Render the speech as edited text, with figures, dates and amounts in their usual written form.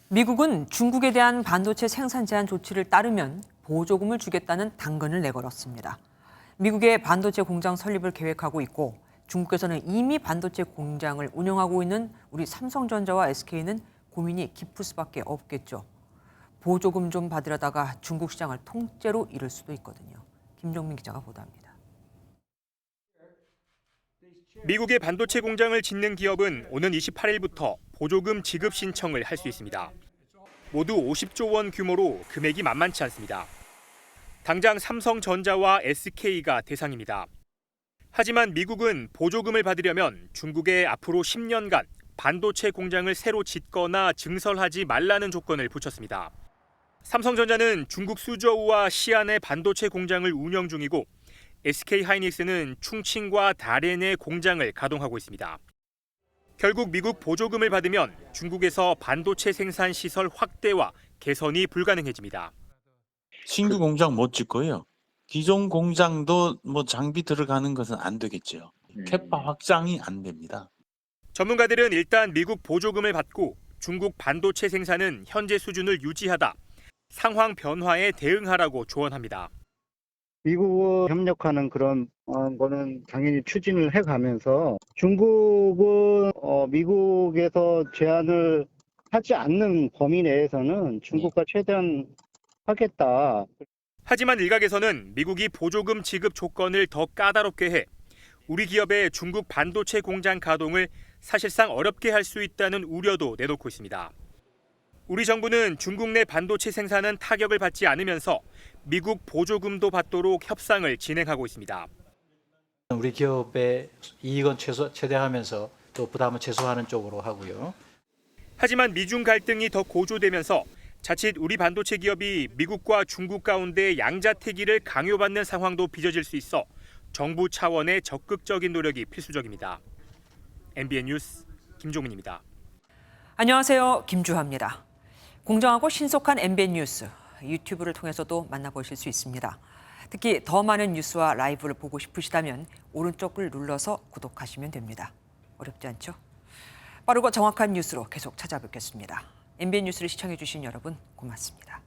미국은 중국에 대한 반도체 생산 제한 조치를 따르면 보조금을 주겠다는 당근을 내걸었습니다. 미국의 반도체 공장 설립을 계획하고 있고 중국에서는 이미 반도체 공장을 운영하고 있는 우리 삼성전자와 SK는 고민이 깊을 수밖에 없겠죠. 보조금 좀 받으려다가 중국 시장을 통째로 잃을 수도 있거든요. 김종민 기자가 보도합니다. 미국의 반도체 공장을 짓는 기업은 오는 28일부터 보조금 지급 신청을 할 수 있습니다. 모두 50조 원 규모로 금액이 만만치 않습니다. 당장 삼성전자와 SK가 대상입니다. 하지만 미국은 보조금을 받으려면 중국에 앞으로 10년간 반도체 공장을 새로 짓거나 증설하지 말라는 조건을 붙였습니다. 삼성전자는 중국 수저우와 시안의 반도체 공장을 운영 중이고 SK하이닉스는 충칭과 다롄의 공장을 가동하고 있습니다. 결국 미국 보조금을 받으면 중국에서 반도체 생산 시설 확대와 개선이 불가능해집니다. 신규 공장 못 짓고요. 기존 공장도 장비 들어가는 것은 안 되겠죠. 캐파 확장이 안 됩니다. 전문가들은 일단 미국 보조금을 받고 중국 반도체 생산은 현재 수준을 유지하다 상황 변화에 대응하라고 조언합니다. 미국과 협력하는 그런 거는 당연히 추진을 해가면서 중국은 미국에서 제한을 하지 않는 범위 내에서는 중국과 최대한 하겠다. 하지만 일각에서는 미국이 보조금 지급 조건을 더 까다롭게 해 우리 기업의 중국 반도체 공장 가동을 사실상 어렵게 할 수 있다는 우려도 내놓고 있습니다. 우리 정부는 중국 내 반도체 생산은 타격을 받지 않으면서 미국 보조금도 받도록 협상을 진행하고 있습니다. 우리 기업의 이익은 최대화하면서 또 부담을 최소화하는 쪽으로 하고요. 하지만 미중 갈등이 더 고조되면서 자칫 우리 반도체 기업이 미국과 중국 가운데 양자택일을 강요받는 상황도 빚어질 수 있어 정부 차원의 적극적인 노력이 필수적입니다. MBN 뉴스 김종민입니다. 안녕하세요. 김주하입니다. 공정하고 신속한 MBN 뉴스, 유튜브를 통해서도 만나보실 수 있습니다. 특히 더 많은 뉴스와 라이브를 보고 싶으시다면 오른쪽을 눌러서 구독하시면 됩니다. 어렵지 않죠? 빠르고 정확한 뉴스로 계속 찾아뵙겠습니다. MBN 뉴스를 시청해 주신 여러분 고맙습니다.